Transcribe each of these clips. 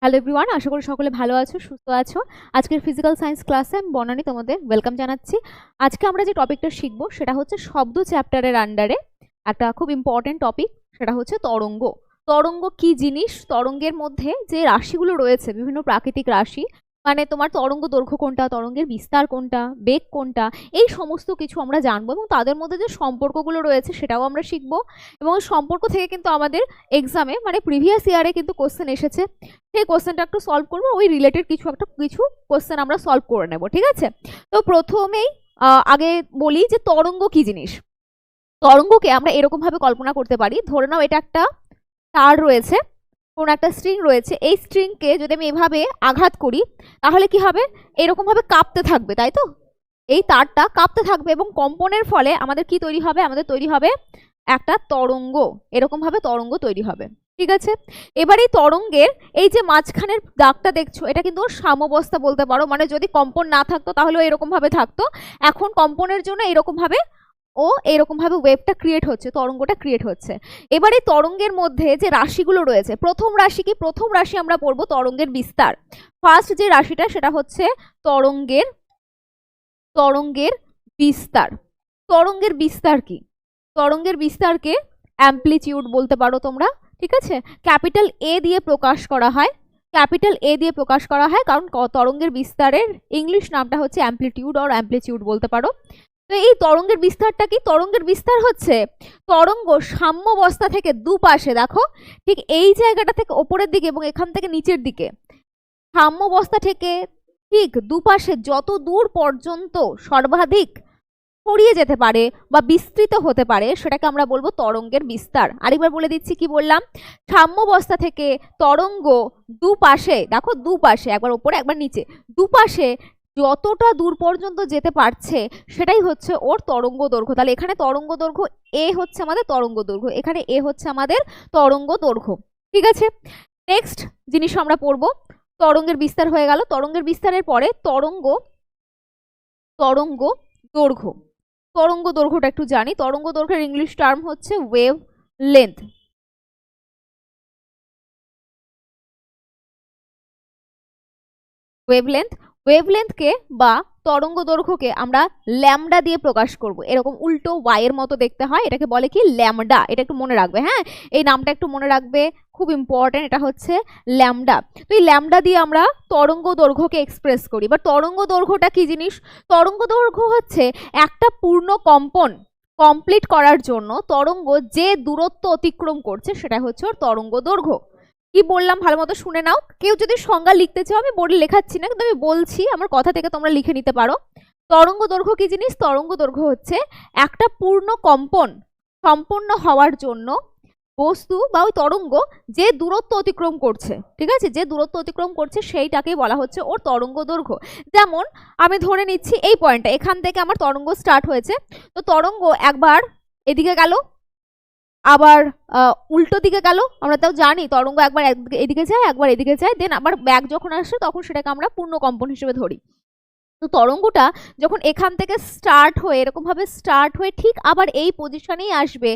Hello everyone, আশা করি সকলে ভালো আছো, সুস্থ আছো। আজকের ফিজিক্যাল সায়েন্স ক্লাসে আমি বনানী তোমাদের ওয়েলকাম জানাচ্ছি। আজকে আমরা যে টপিকটা শিখবো সেটা হচ্ছে শব্দ চ্যাপ্টারের আন্ডারে একটা খুব ইম্পর্টেন্ট টপিক, সেটা হচ্ছে তরঙ্গ। তরঙ্গ কি জিনিস, তরঙ্গের মধ্যে যে রাশিগুলো রয়েছে, বিভিন্ন প্রাকৃতিক রাশি, মানে তোমার তরঙ্গ দৈর্ঘ্য কোনটা, তরঙ্গের বিস্তার কোনটা, বেগ কোনটা, এই সমস্ত কিছু আমরা জানবো এবং তাদের মধ্যে যে সম্পর্কগুলো রয়েছে সেটাও আমরা শিখবো। এবং সম্পর্ক থেকে কিন্তু আমাদের এক্সামে মানে প্রিভিয়াস ইয়ারে কিন্তু কোশ্চেন এসেছে, সেই কোশ্চেনটা একটু সলভ করবো, ওই রিলেটেড কিছু কোশ্চেন আমরা সলভ করে নেব, ঠিক আছে? তো প্রথমেই আগে বলি যে তরঙ্গ কি জিনিস। তরঙ্গকে আমরা এরকম ভাবে কল্পনা করতে পারি, ধরে নাও এটা একটা তার রয়েছে, কোন একটা স্ট্রিং রয়েছে, এই স্ট্রিংকে যদি আমি এভাবে আঘাত করি তাহলে কি হবে, এরকম ভাবে কাঁপতে থাকবে, তাই তো? এই তারটা কাঁপতে থাকবে এবং কম্পনের ফলে আমাদের কি তৈরি হবে, আমাদের তৈরি হবে একটা তরঙ্গ, এরকম ভাবে তরঙ্গ তৈরি হবে, ঠিক আছে? এবার এই তরঙ্গের এই যে মাঝখানের দাগটা দেখছো, এটা কিন্তু সাম্যাবস্থা বলতে পারো, মানে যদি কম্পন না থাকতো তাহলে এরকম ভাবে থাকতো, এখন কম্পনের জন্য এরকম ভাবে ওয়েভটা ক্রিয়েট হচ্ছে, তরঙ্গটা ক্রিয়েট হচ্ছে। এবার এই তরঙ্গের মধ্যে যে রাশিগুলো রয়েছে, প্রথম রাশি কি, প্রথম রাশি আমরা পড়বো তরঙ্গের বিস্তার। ফার্স্ট যে রাশিটা সেটা হচ্ছে তরঙ্গের বিস্তার। তরঙ্গের বিস্তার কি? তরঙ্গের বিস্তারকে অ্যাম্প্লিটিউড বলতে পারো তোমরা, ঠিক আছে? ক্যাপিটাল এ দিয়ে প্রকাশ করা হয়, কারণ তরঙ্গের বিস্তারের ইংলিশ নামটা হচ্ছে অ্যাম্প্লিটিউড অর অ্যাম্প্লিটিউড বলতে পারো। তো এই তরঙ্গের বিস্তারটা কি? তরঙ্গের বিস্তার হচ্ছে তরঙ্গ সাম্যাবস্থা থেকে দুপাশে, দেখো ঠিক এই জায়গাটা থেকে ওপরের দিকে এবং এখান থেকে নিচের দিকে, সাম্যাবস্থা থেকে ঠিক দুপাশে যত দূর পর্যন্ত সর্বাধিক ছড়িয়ে যেতে পারে বা বিস্তৃত হতে পারে সেটাকে আমরা বলবো তরঙ্গের বিস্তার। আরেকবার বলে দিচ্ছি কি বললাম, সাম্যাবস্থা থেকে তরঙ্গ দুপাশে, দেখো দুপাশে, একবার ওপরে একবার নিচে, দুপাশে যতটা দূর পর্যন্ত যেতে পারছে সেটাই হচ্ছে ওর তরঙ্গ দৈর্ঘ্য। তাহলে এখানে তরঙ্গ দৈর্ঘ্য এ হচ্ছে আমাদের তরঙ্গ দৈর্ঘ্য, এখানে এ হচ্ছে আমাদের তরঙ্গ দৈর্ঘ্য, ঠিক আছে? নেক্সট জিনিস আমরা পড়বো, তরঙ্গের বিস্তার হয়ে গেল। তরঙ্গের বিস্তারের পরে তরঙ্গ দৈর্ঘ্য। তরঙ্গ দৈর্ঘ্যটা একটু জানি, তরঙ্গ দৈর্ঘ্যের ইংলিশ টার্ম হচ্ছে ওয়েভ লেন্থ। ওয়েভলেন্থকে বা তরঙ্গ দৈর্ঘ্যকে আমরা ল্যামডা দিয়ে প্রকাশ করব, এরকম উল্টো ওয়াই এর মতো দেখতে হয়, এটাকে বলে কি ল্যামডা। এটা একটু মনে রাখবে, হ্যাঁ, এই নামটা একটু মনে রাখবে, খুব ইম্পর্টেন্ট, এটা হচ্ছে ল্যামডা। তো এই ল্যামডা দিয়ে আমরা তরঙ্গ দৈর্ঘ্যকে এক্সপ্রেস করি। এবার তরঙ্গ দৈর্ঘ্যটা কি জিনিস? তরঙ্গ দৈর্ঘ্য হচ্ছে একটা পূর্ণ কম্পন কমপ্লিট করার জন্য তরঙ্গ যে দূরত্ব অতিক্রম করছে সেটা হচ্ছে ওর তরঙ্গ দৈর্ঘ্য। কি বললাম ভালো মতো শুনে নাও, কেউ যদি সংজ্ঞা লিখতে চাও আমি বোর্ডে লেখাচ্ছি না, কিন্তু আমি বলছি, আমার কথা থেকে তোমরা লিখে নিতে পারো। তরঙ্গ দৈর্ঘ্য কি জিনিস? তরঙ্গ দৈর্ঘ্য হচ্ছে একটা পূর্ণ কম্পন সম্পন্ন হওয়ার জন্য বস্তু বা ওই তরঙ্গ যে দূরত্ব অতিক্রম করছে, ঠিক আছে, যে দূরত্ব অতিক্রম করছে সেইটাকেই বলা হচ্ছে ওর তরঙ্গ দৈর্ঘ্য। যেমন আমি ধরে নিচ্ছি এই পয়েন্টটা, এখান থেকে আমার তরঙ্গ স্টার্ট হয়েছে, তো তরঙ্গ একবার এদিকে গেল, আবার উল্টো দিকে গেল, আমরা তাও জানি তরঙ্গ একবার এদিকে যায় একবার এদিকে যায়, দেন আবার ব্যাক যখন আসে তখন সেটাকে আমরা পূর্ণ কম্পন হিসেবে ধরি। তো তরঙ্গটা যখন এখান থেকে স্টার্ট হয়ে এরকম ভাবে স্টার্ট হয়ে ঠিক আবার এই পজিশনেই আসবে,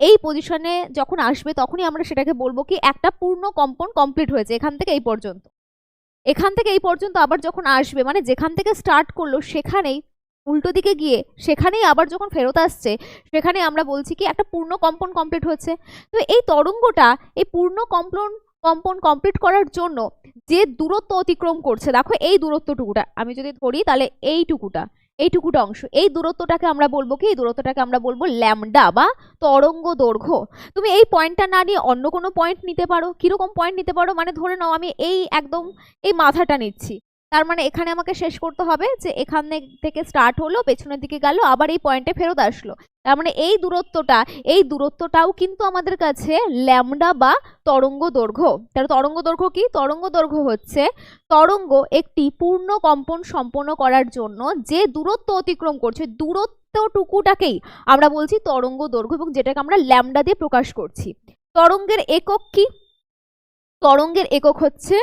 এই পজিশনে যখন আসবে তখনই আমরা সেটাকে বলবো কি একটা পূর্ণ কম্পন কমপ্লিট হয়েছে এখান থেকে এই পর্যন্ত। এখান থেকে এই পর্যন্ত আবার যখন আসবে, মানে যেখান থেকে স্টার্ট করলো সেখানেই উল্টো দিকে গিয়ে সেখানেই আবার যখন ফেরত আসছে সেখানে আমরা বলছি কি একটা পূর্ণ কম্পন কমপ্লিট হচ্ছে। তো এই তরঙ্গটা এই পূর্ণ কম্পন কমপ্লিট করার জন্য যে দূরত্ব অতিক্রম করছে, দেখো এই দূরত্বটুকুটা আমি যদি ধরি তাহলে এইটুকুটা অংশ, এই দূরত্বটাকে আমরা বলবো কি, এই দূরত্বটাকে আমরা বলবো ল্যামডা বা তরঙ্গ দৈর্ঘ্য। তুমি এই পয়েন্টটা না নিয়ে অন্য কোনো পয়েন্ট নিতে পারো। কিরকম পয়েন্ট নিতে পারো, মানে ধরে নাও আমি এই একদম এই মাথাটা নিচ্ছি, তার মানে এখানে আমাকে শেষ করতে হবে যে এখান থেকে স্টার্ট হলো, পেছনের দিকে গেল, আবার এই পয়েন্টে ফেরত আসলো, তার মানে এই দূরত্বটাও কিন্তু আমাদের কাছে ল্যামডা বা তরঙ্গ দৈর্ঘ্য। তাহলে তরঙ্গ দৈর্ঘ্য কি? তরঙ্গ দৈর্ঘ্য হচ্ছে তরঙ্গ একটি পূর্ণ কম্পন সম্পন্ন করার জন্য যে দূরত্ব অতিক্রম করছে, দূরত্বটুকুটাকেই আমরা বলছি তরঙ্গ দৈর্ঘ্য এবং যেটাকে আমরা ল্যামডা দিয়ে প্রকাশ করছি। তরঙ্গের একক কি? তরঙ্গের একক হচ্ছে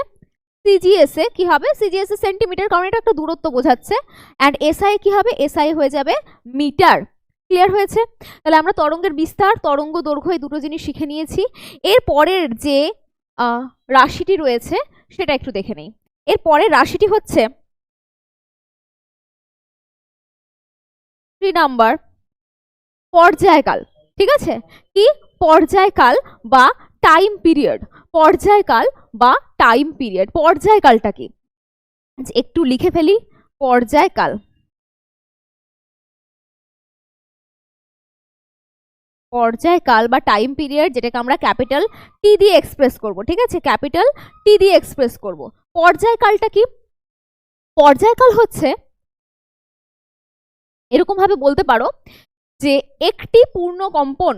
সিজিএস এ কি হবে? সিজিএস এ সেন্টিমিটার, কারণ এটা একটা দূরত্ব বোঝাচ্ছে, অ্যান্ড এসআই কি হবে? এসআই হয়ে যাবে মিটার। ক্লিয়ার হয়েছে? তাহলে আমরা তরঙ্গের বিস্তার, তরঙ্গ দৈর্ঘ্য এই দুটো জিনিস শিখে নিয়েছি। এর পরের যে রাশিটি রয়েছে সেটা একটু দেখে নেই। এরপরে রাশিটি হচ্ছে 3 নাম্বার পর্যায়কাল। ঠিক আছে, কি পর্যায়কাল বা টাইম পিরিয়ড। পর্যায়কাল বা টাইম পিরিয়ড, পর্যায়কালটা কি একটু লিখে ফেলি। পর্যায়কাল, পর্যায়কাল বা টাইম পিরিয়ড, যেটাকে আমরা ক্যাপিটাল টি দিয়ে এক্সপ্রেস করব। ঠিক আছে, ক্যাপিটাল টি দিয়ে এক্সপ্রেস করব। পর্যায়কালটা কি? পর্যায়কাল হচ্ছে, এরকম ভাবে বলতে পারো যে একটি পূর্ণ কম্পন,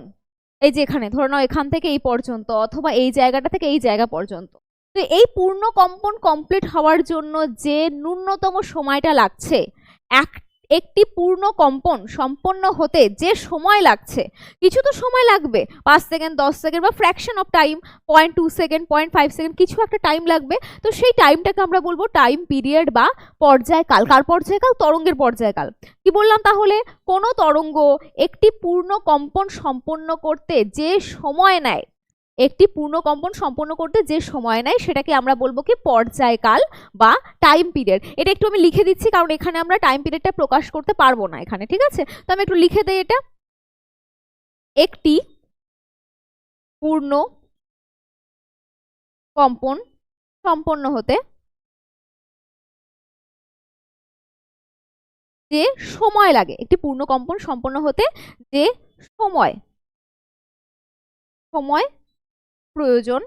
এই যে এখানে ধরে নাও এখান থেকে এই পর্যন্ত, অথবা এই জায়গাটা থেকে এই জায়গা পর্যন্ত, তো এই পূর্ণ কম্পন কমপ্লিট হওয়ার জন্য যে ন্যূনতম সময়টা লাগছে, একটি পূর্ণ কম্পন সম্পন্ন হতে যে সময় লাগছে, কিছু তো সময় লাগবে, 5 সেকেন্ড, 10 সেকেন্ড বা fraction of time, 0.2 second, 0.5 second, কিছু একটা টাইম লাগবে। তো সেই টাইমটাকে আমরা বলবো টাইম পিরিয়ড বা পর্যায়কাল। কার পর্যায়কাল? তরঙ্গের পর্যায়কাল। কি বললাম তাহলে? কোনো তরঙ্গ একটি পূর্ণ কম্পন সম্পন্ন করতে যে সময় নেয়, একটি পূর্ণ কম্পন সম্পন্ন করতে যে সময় নেয়, সেটাকে আমরা বলবো কি পর্যায়কাল বা টাইম পিরিয়ড। এটা একটু আমি লিখে দিচ্ছি, কারণ এখানে আমরা টাইম পিরিয়ডটা প্রকাশ করতে পারবো না এখানে। ঠিক আছে, তো আমি একটু লিখে দেই এটা। একটি পূর্ণ কম্পন সম্পন্ন হতে যে সময় লাগে, একটি পূর্ণ কম্পন সম্পন্ন হতে যে সময় সময় প্রয়োজন,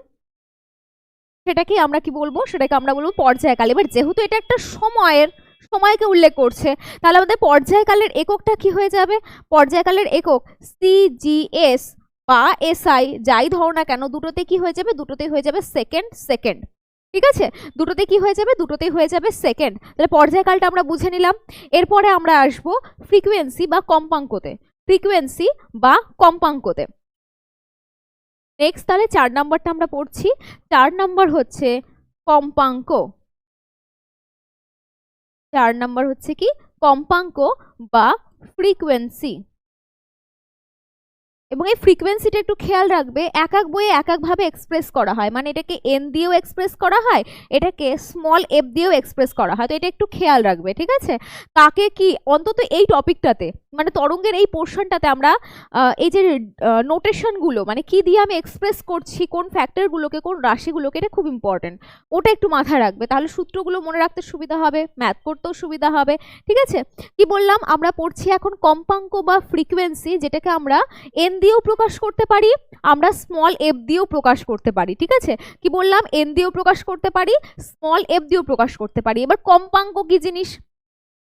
সেটাকে আমরা কি বলবো? সেটাকে আমরা বলবো পর্যায়কাল। এবার যেহেতু এটা একটা সময়কে উল্লেখ করছে, তাহলে আমাদের পর্যায়কালের এককটা কি হয়ে যাবে? পর্যায়কালের একক সিজিএস বা এসআই, যাই ধরো না কেন, দুটোতে কি হয়ে যাবে? দুটোতেই হয়ে যাবে সেকেন্ড সেকেন্ড। ঠিক আছে, দুটোতে কি হয়ে যাবে? দুটোতেই হয়ে যাবে সেকেন্ড। তাহলে পর্যায়কালটা আমরা বুঝে নিলাম। এরপরে আমরা আসবো ফ্রিকোয়েন্সি বা কম্পাঙ্কতে। ফ্রিকোয়েন্সি বা কম্পাঙ্কতে নেক্সট, তাহলে 4 নাম্বারটা আমরা পড়ছি। 4 নাম্বার হচ্ছে কম্পাঙ্ক। 4 নাম্বার হচ্ছে কি? কম্পাঙ্ক বা ফ্রিকোয়েন্সি। এবং এই ফ্রিকোয়েন্সিটা একটু খেয়াল রাখবে, এক এক বইয়ে এক এক ভাবে এক্সপ্রেস করা হয়। মানে এটাকে এন দিয়েও এক্সপ্রেস করা হয়, এটাকে স্মল এফ দিয়েও এক্সপ্রেস করা হয়। তো এটা একটু খেয়াল রাখবে। ঠিক আছে, কাকে কি অন্তত এই টপিকটাতে, মানে তরঙ্গের এই পোর্শনটাতে আমরা এই যে নোটেশনগুলো, মানে কি দিয়ে আমি এক্সপ্রেস করছি, কোন ফ্যাক্টরগুলোকে, কোন রাশিগুলোকে, এটা খুব ইম্পর্টেন্ট। ওটা একটু মাথায় রাখবে, তাহলে সূত্রগুলো মনে রাখতে সুবিধা হবে, ম্যাথ করতেও সুবিধা হবে। ঠিক আছে, কি বললাম? আমরা পড়ছি এখন কম্পাঙ্ক বা ফ্রিকোয়েন্সি, যেটাকে আমরা এন দিয়েও প্রকাশ করতে পারি, আমরা স্মল এফ দিয়েও প্রকাশ করতে পারি। ঠিক আছে, কি বললাম? এন দিয়েও প্রকাশ করতে পারি, স্মল এফ দিয়েও প্রকাশ করতে পারি। এবার কম্পাঙ্ক কি জিনিস?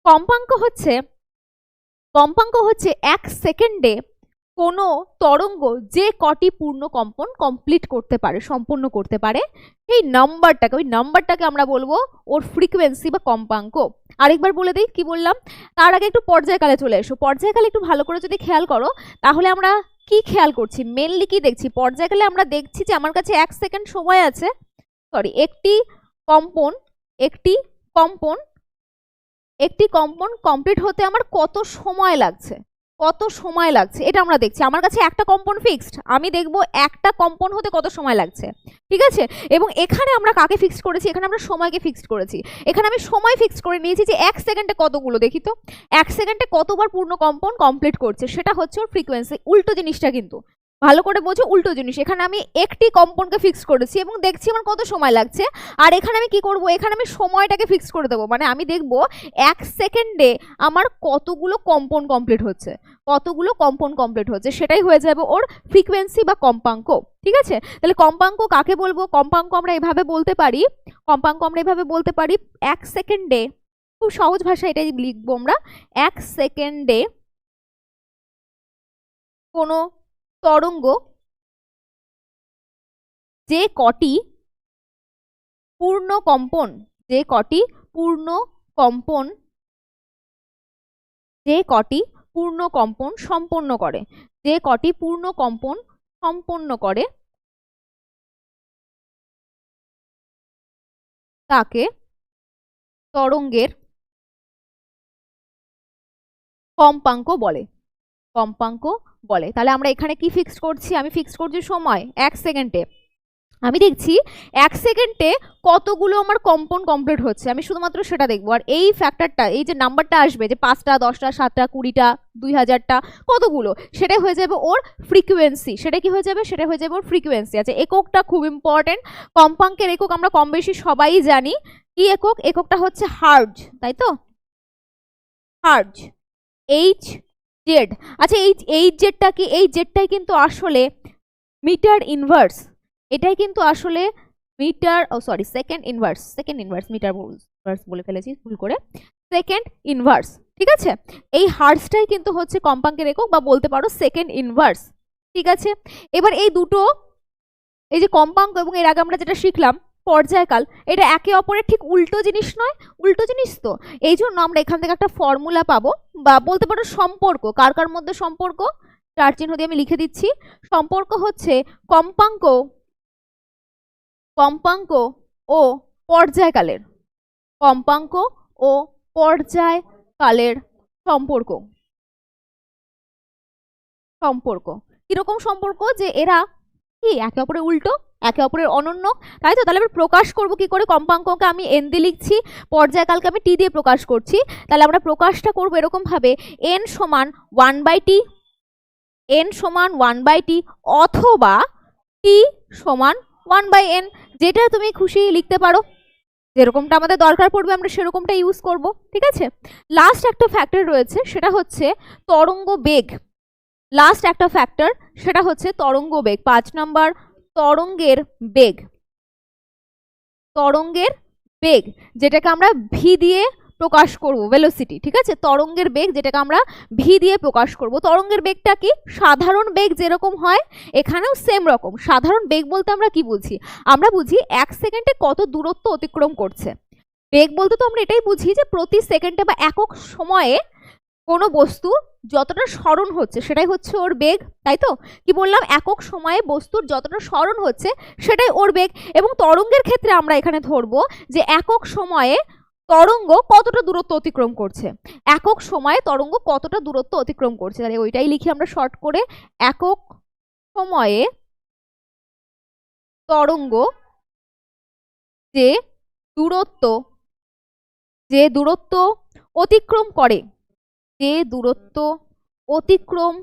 কম্পাঙ্ক হচ্ছে 1 সেকেন্ডে কোনো তরঙ্গ যে কটি পূর্ণ কম্পন কমপ্লিট করতে পারে, সম্পূর্ণ করতে পারে, সেই নাম্বারটাকে, ওই নাম্বারটাকে আমরা বলবো ওর ফ্রিকোয়েন্সি বা কম্পাঙ্ক। আরেকবার বলে দিই কি বললাম। তার আগে একটু পর্যায়কালে চলে এসো। পর্যায়কালে একটু ভালো করে যদি খেয়াল করো, তাহলে আমরা কি খেয়াল করছি, মেনলি কি দেখছি? পর্যায়কালে আমরা দেখছি যে আমার কাছে 1 সেকেন্ড সময় আছে, সরি, একটি কম্পন কমপ্লিট হতে আমার কত সময় লাগছে, এটা আমরা দেখছি। আমার কাছে একটা কম্পন ফিক্সড, আমি দেখবো একটা কম্পন হতে কত সময় লাগছে। ঠিক আছে, এবং এখানে আমরা কাকে ফিক্সড করেছি? এখানে আমরা সময়কে ফিক্সড করেছি। এখানে আমি সময় ফিক্সড করে নিয়েছি যে 1 সেকেন্ডে কতগুলো, দেখি তো 1 সেকেন্ডে কতবার পূর্ণ কম্পন কমপ্লিট করছে, সেটা হচ্ছে ওর ফ্রিকোয়েন্সি। উল্টো জিনিসটা কিন্তু ভালো করে বোঝো, উল্টো জিনিস। এখানে আমি একটি কম্পনকে ফিক্স করেছি এবং দেখছি আমার কত সময় লাগছে, আর এখানে আমি কি করব? এখানে আমি সময়টাকে ফিক্স করে দেবো। মানে আমি দেখবো 1 সেকেন্ডে আমার কতগুলো কম্পন কমপ্লিট হচ্ছে, সেটাই হয়ে যাবে ওর ফ্রিকোয়েন্সি বা কম্পাঙ্ক। ঠিক আছে, তাহলে কম্পাঙ্ক কাকে বলবো? কম্পাঙ্ক আমরা এভাবে বলতে পারি, 1 সেকেন্ডে, খুব সহজ ভাষায় এটাই লিখবো আমরা, 1 সেকেন্ডে কোনো তরঙ্গ যে কটি পূর্ণ কম্পন সম্পন্ন করে, তাকে তরঙ্গের কম্পাঙ্ক বলে। তাহলে আমরা এখানে কি ফিক্সড করছি? আমি ফিক্সড করছি সময় 1 সেকেন্ডে। আমি দেখছি 1 সেকেন্ডে কতগুলো আমার কম্পাউন্ড কমপ্লিট হচ্ছে, আমি শুধুমাত্র সেটা দেখবো। আর এই ফ্যাক্টরটা, এই যে নাম্বারটা আসবে যে 5টা 10টা 7টা 20টা 2000টা কতগুলো, সেটা হয়ে যাবে ওর ফ্রিকোয়েন্সি। সেটা কি হয়ে যাবে? সেটা হয়ে যাবে ওর ফ্রিকোয়েন্সি। আচ্ছা, এককটা খুব ইম্পর্টেন্ট। কম্পাঙ্কের একক আমরা কম বেশি সবাই জানি। কি একক? এককটা হচ্ছে হার্জ, তাই তো? Hertz, H Z. আচ্ছা, এই জেডটা কি? এই জেডটাই কিন্তু আসলে মিটার ইনভার্স। এটাই কিন্তু আসলে মিটার, ও সরি, সেকেন্ড ইনভার্স। মিটার বলে ফেলেছি ভুল করে, সেকেন্ড ইনভার্স। ঠিক আছে, এই হার্টসটাই কিন্তু হচ্ছে কম্পাঙ্কের একক, বা বলতে পারো সেকেন্ড ইনভার্স। ঠিক আছে, এবার এই দুটো, এই যে কম্পাঙ্ক এবং এর আগে আমরা যেটা শিখলাম পর্যায়কাল, এটা একে অপরের ঠিক উল্টো জিনিস নয়? উল্টো জিনিস তো, এই জন্য আমরা এখান থেকে একটা ফর্মুলা পাবো, বা বলতে পারো সম্পর্ক। কার কার মধ্যে সম্পর্ক? চার চিহ্ন দিয়ে আমি লিখে দিচ্ছি। সম্পর্ক হচ্ছে কম্পাঙ্ক ও পর্যায়কালের, কম্পাঙ্ক ও পর্যায়কালের সম্পর্ক। কিরকম সম্পর্ক? যে এরা কি একে অপরের উল্টো, একে অপরের অনন্য, তাই তো? তাহলে আমরা প্রকাশ করব কি করে? কম্পাঙ্ককে আমি এন দিয়ে লিখছি, পর্যায়কালকে আমি টি দিয়ে প্রকাশ করছি। তাহলে আমরা প্রকাশটা করব এরকম ভাবে, এন সমান 1/t, এন সমান 1/t, অথবা টি সমান 1/n, যেটা তুমি খুশি লিখতে পারো। যেরকমটা আমাদের দরকার পড়বে আমরা সেরকমটা ইউজ করব। ঠিক আছে, লাস্ট একটা ফ্যাক্টর রয়েছে, সেটা হচ্ছে তরঙ্গ বেগ। লাস্ট একটা ফ্যাক্টর, সেটা হচ্ছে তরঙ্গ বেগ। 5 নাম্বার, তরঙ্গের বেগ। তরঙ্গের বেগ যেটাকে আমরা ভি দিয়ে প্রকাশ করব, ভেলোসিটি। ঠিক আছে, তরঙ্গের বেগ যেটাকে আমরা ভি দিয়ে প্রকাশ করব। তরঙ্গের বেগটা কি? সাধারণ বেগ যেরকম হয় এখানেও সেম রকম। সাধারণ বেগ বলতে আমরা কি বুঝি? আমরা বুঝি 1 সেকেন্ডে কত দূরত্ব অতিক্রম করছে। বেগ বলতে তো আমরা এটাই বুঝি যে প্রতি সেকেন্ডে বা একক সময়ে কোনো বস্তু যতটা স্মরণ হচ্ছে সেটাই হচ্ছে ওর বেগ, তাই তো? কি বললাম? একক সময়ে বস্তুর যতটা স্মরণ হচ্ছে সেটাই ওর বেগ। এবং তরঙ্গের ক্ষেত্রে আমরা এখানে ধরবো যে একক সময়ে তরঙ্গ কতটা দূরত্ব অতিক্রম করছে। একক সময়ে তরঙ্গ কতটা দূরত্ব অতিক্রম করছে, তাহলে ওইটাই লিখি আমরা শর্ট করে। একক সময়ে তরঙ্গ যে দূরত্ব অতিক্রম করে, যে দূরত্ব অতিক্রম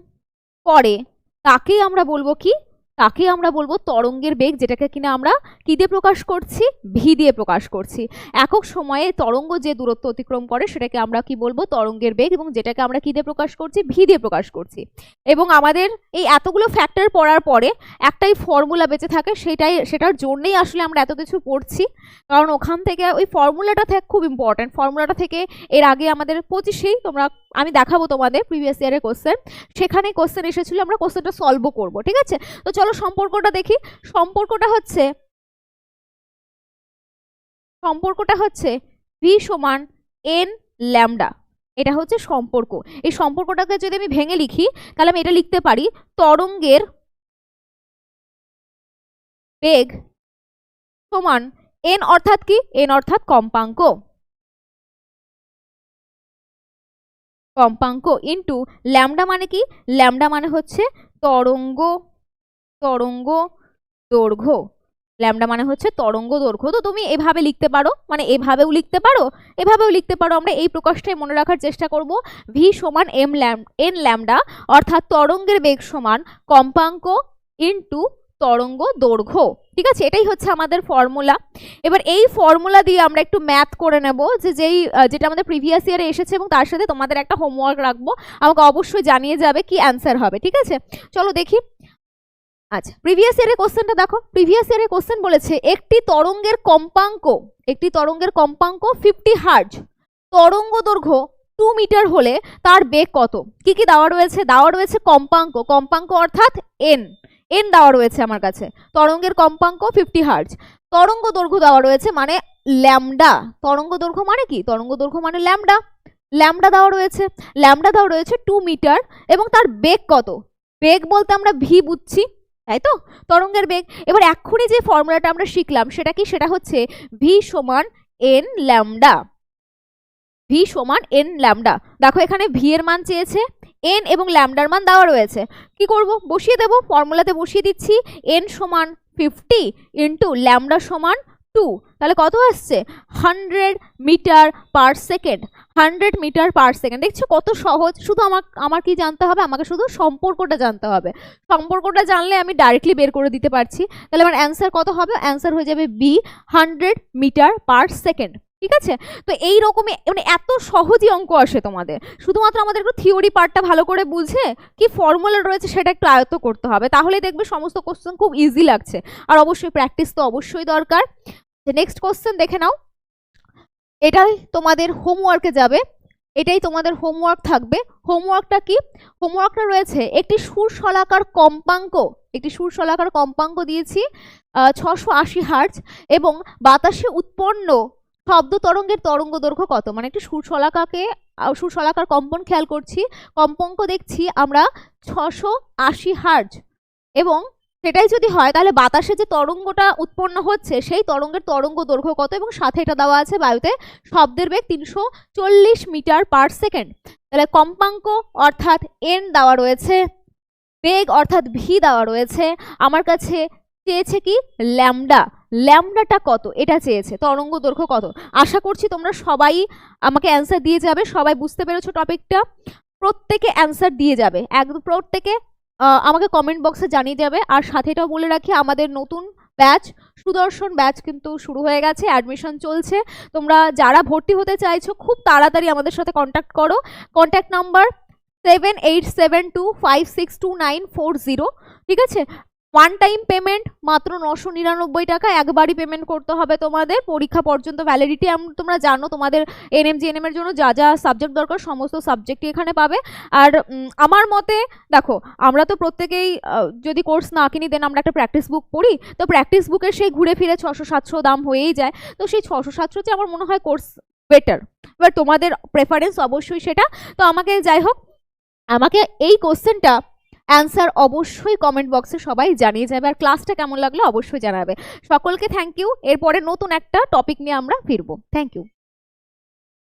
করে তাকেই আমরা বলবো কি? তাকে আমরা বলবো তরঙ্গের বেগ, যেটাকে কিনা আমরা কি দিয়ে প্রকাশ করছি? ভি দিয়ে প্রকাশ করছি। একক সময়ে তরঙ্গ যে দূরত্ব অতিক্রম করে সেটাকে আমরা কি বলবো? তরঙ্গের বেগ, এবং যেটাকে আমরা কি দিয়ে প্রকাশ করছি? ভি দিয়ে প্রকাশ করছি। এবং আমাদের এই এতগুলো ফ্যাক্টর পড়ার পরে একটাই ফর্মুলা বেঁচে থাকে, সেটার জন্যই আসলে আমরা এত কিছু পড়ছি। কারণ ওখান থেকে ওই ফর্মুলাটা থেকে খুব ইম্পর্টেন্ট। ফর্মুলাটা থেকে এর আগে আমাদের 25-এই আমি দেখাবো তোমাদের প্রিভিয়াস ইয়ারের কোশ্চেন, সেখানে কোশ্চেন এসেছিল, আমরা কোশ্চেনটা সলভও করবো। ঠিক আছে, তো চলো সম্পর্কটা দেখি। সম্পর্কটা হচ্ছে ভি সমান এন ল্যামডা। এটা হচ্ছে সম্পর্ক। এই সম্পর্কটাকে যদি আমি ভেঙে লিখি তাহলে আমি এটা লিখতে পারি, তরঙ্গের বেগ সমান এন, অর্থাৎ কি? এন অর্থাৎ কম্পাঙ্ক, ইন্টু ল্যামডা। মানে কি? ল্যামডা মানে হচ্ছে তরঙ্গ দৈর্ঘ্য। ল্যামডা মানে হচ্ছে তরঙ্গ দৈর্ঘ্য। তো তুমি এভাবে লিখতে পারো, মানে এভাবেও লিখতে পারো, এভাবেও লিখতে পারো। আমরা এই প্রকাশটাই মনে রাখার চেষ্টা করব। ভি সমান এন ল্যামডা, অর্থাৎ তরঙ্গের বেগ সমান কম্পাঙ্ক ইন্টু তরঙ্গ দৈর্ঘ্য। ঠিক আছে, এটাই হচ্ছে আমাদের ফর্মুলা। এবার এই ফর্মুলা দিয়ে আমরা একটু ম্যাথ করে নেব, যেটা আমাদের প্রিভিয়াস ইয়ারে এসেছে, এবং তার সাথে তোমাদের একটা হোমওয়ার্ক রাখবো, আমাকে অবশ্যই জানিয়ে যাবে কি অ্যান্সার হবে। ঠিক আছে, চলো দেখি। আচ্ছা, প্রিভিয়াস ইয়ারের কোশ্চেনটা দেখো। প্রিভিয়াস ইয়ারের কোশ্চেন বলেছে একটি তরঙ্গের কম্পাঙ্ক 50 হার্জ, তরঙ্গ দৈর্ঘ্য 2 মিটার হলে তার বেগ কত? কি কি দেওয়া রয়েছে? দেওয়া রয়েছে কম্পাঙ্ক অর্থাৎ এন দেওয়া রয়েছে আমার কাছে। তরঙ্গের কম্পাঙ্ক 50 হার্জ, তরঙ্গ দৈর্ঘ্য দেওয়া রয়েছে মানে ল্যামডা। তরঙ্গ দৈর্ঘ্য মানে কি? তরঙ্গ দৈর্ঘ্য মানে ল্যামডা দেওয়া রয়েছে 2 মিটার, এবং তার বেগ কত? বেগ বলতে আমরা ভি বুঝছি, তাই তো? তরঙ্গের বেগ। এবার এক্ষুনি যে ফর্মুলাটা আমরা শিখলাম সেটা কি? সেটা হচ্ছে ভি সমান এন ল্যামডা। দেখো এখানে ভি এর মান চেয়েছে, এন এবং ল্যামডার মান দেওয়া রয়েছে। কি করব? বসিয়ে দেব, ফর্মুলাতে বসিয়ে দিচ্ছি। এন সমান 50 ইন্টু ল্যামডা সমান 2, তাহলে কত আসছে 100 metre per second. 100 metre per second, দেখছো কত সহজ। শুধু আমার কি জানতে হবে, আমাকে শুধু সম্পর্কটা জানতে হবে। সম্পর্কটা জানলে আমি ডাইরেক্টলি বের করে দিতে পারছি। তাহলে আমার অ্যান্সার কত হবে, অ্যান্সার হয়ে যাবে বি, 100 মিটার পার সেকেন্ড। ঠিক আছে, তো এই রকমই মানে এত সহজই অঙ্ক আসে তোমাদের, শুধুমাত্র আমাদের একটু থিওরি পার্টটা ভালো করে বুঝে কি ফর্মুলা রয়েছে সেটা একটু আয়ত্ত করতে হবে, তাহলে দেখবে সমস্ত কোশ্চেন খুব ইজি লাগছে। আর অবশ্যই প্র্যাকটিস তো অবশ্যই দরকার। নেক্সট কোশ্চেন দেখে নাও, এটাই তোমাদের হোমওয়ার্কে যাবে, এটাই তোমাদের হোমওয়ার্ক থাকবে। হোমওয়ার্কটা কি, হোমওয়ার্কটা রয়েছে একটি সুরশলাকার কম্পাঙ্ক, একটি সুরশলাকার কম্পাঙ্ক দিয়েছি 680 হার্টজ এবং বাতাসে উৎপন্ন শব্দ তরঙ্গের তরঙ্গ দৈর্ঘ্য কত। মানে একটি সুরশলাকার কম্পন খেয়াল করছি, কম্পাঙ্ক দেখছি আমরা 680 হার্টজ, এবং সেটাই যদি হয় তাহলে বাতাসে যে তরঙ্গটা উৎপন্ন হচ্ছে সেই তরঙ্গের তরঙ্গ দৈর্ঘ্য কত, এবং সাথে এটা দেওয়া আছে বায়ুতে শব্দের বেগ 340 মিটার পার সেকেন্ড। তাহলে কম্পাঙ্ক অর্থাৎ এন দেওয়া রয়েছে, বেগ অর্থাৎ ভি দেওয়া রয়েছে, আমার কাছে চেয়েছে কি ল্যামডা, ল্যামডাটা কত এটা চেয়েছে, তরঙ্গ দৈর্ঘ্য কত। আশা করছি তোমরা সবাই আমাকে অ্যান্সার দিয়ে যাবে, সবাই বুঝতে পেরেছো টপিকটা, প্রত্যেকে অ্যান্সার দিয়ে যাবে, একদম প্রত্যেকে আমাকে কমেন্ট বক্সে জানিয়ে যাবে। আর সাথে এটাও বলে রাখি, আমাদের নতুন ব্যাচ সুদর্শন ব্যাচ কিন্তু শুরু হয়ে গেছে, অ্যাডমিশন চলছে। তোমরা যারা ভর্তি হতে চাইছো খুব তাড়াতাড়ি আমাদের সাথে কন্ট্যাক্ট করো। Contact number 7872562940। ঠিক আছে, ওয়ান টাইম পেমেন্ট মাত্র 999 টাকা, একবারই পেমেন্ট করতে হবে তোমাদের, পরীক্ষা পর্যন্ত ভ্যালিডিটি। তোমরা জানো তোমাদের এনএম এর জন্য যা যা সাবজেক্ট দরকার সমস্ত সাবজেক্টই এখানে পাবে। আর আমার মতে দেখো, আমরা তো প্রত্যেকেই যদি কোর্স না কিনি দেন আমরা একটা প্র্যাকটিস বুক পড়ি, তো প্র্যাকটিস বুকের সেই ঘুরে ফিরে 600-700 দাম হয়েই যায়। তো সেই 600-700 চেয়ে আমার মনে হয় কোর্স বেটার, এবার তোমাদের প্রেফারেন্স অবশ্যই সেটা। তো আমাকে যাই হোক, আমাকে এই কোশ্চেনটা অ্যান্সার অবশ্যই কমেন্ট বক্সে সবাই জানিয়ে যাবে, আর ক্লাসটা কেমন লাগলো অবশ্যই জানাবে। সকলকে থ্যাংক ইউ। এরপরে নতুন একটা টপিক নিয়ে আমরা ফিরবো। Thank you.